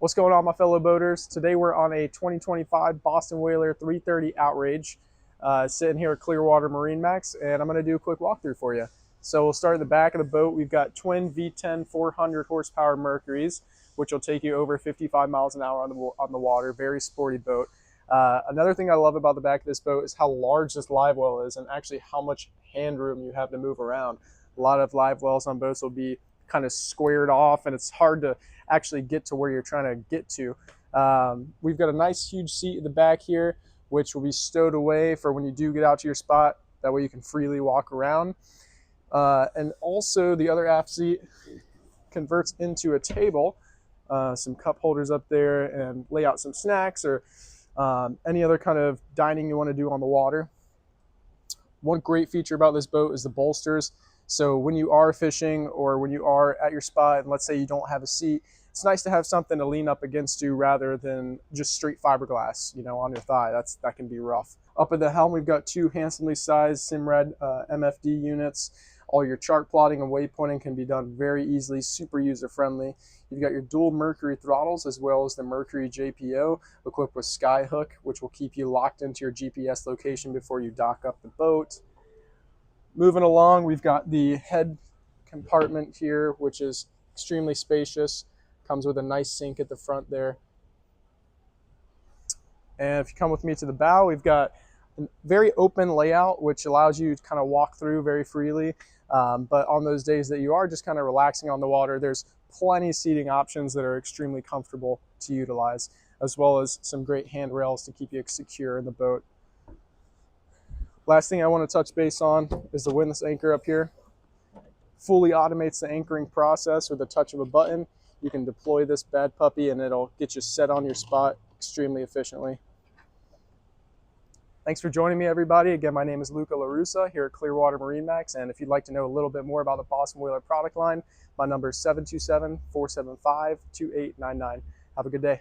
What's going on, my fellow boaters? Today we're on a 2025 Boston Whaler 330 Outrage, sitting here at Clearwater MarineMax, and I'm going to do a quick walkthrough for you. So we'll start in the back of the boat. We've got twin V10 400 horsepower Mercuries, which will take you over 55 miles an hour on the water. Very sporty boat. Another thing I love about the back of this boat is how large this live well is and actually how much hand room you have to move around. A lot of live wells on boats will be kind of squared off, and it's hard to actually get to where you're trying to get to. We've got a nice huge seat in the back here, which will be stowed away for when you do get out to your spot. That way you can freely walk around. And also the other aft seat converts into a table, some cup holders up there, and lay out some snacks or any other kind of dining you want to do on the water. One great feature about this boat is the bolsters. So when you are fishing or when you are at your spot and let's say you don't have a seat, it's nice to have something to lean up against you rather than just straight fiberglass, on your thigh. That can be rough. Up at the helm, we've got two handsomely sized Simrad MFD units. All your chart plotting and waypointing can be done very easily, super user-friendly. You've got your dual Mercury throttles as well as the Mercury JPO equipped with Skyhook, which will keep you locked into your GPS location before you dock up the boat. Moving along, we've got the head compartment here, which is extremely spacious. Comes with a nice sink at the front there. And if you come with me to the bow, we've got a very open layout, which allows you to kind of walk through very freely. But on those days that you are just kind of relaxing on the water, there's plenty of seating options that are extremely comfortable to utilize, as well as some great handrails to keep you secure in the boat. Last thing I want to touch base on is the windlass anchor up here. Fully automates the anchoring process with a touch of a button. You can deploy this bad puppy and it'll get you set on your spot extremely efficiently. Thanks for joining me, everybody. Again, my name is Luca LaRussa here at Clearwater MarineMax, and if you'd like to know a little bit more about the Boston Whaler product line, my number is 727-475-2899. Have a good day.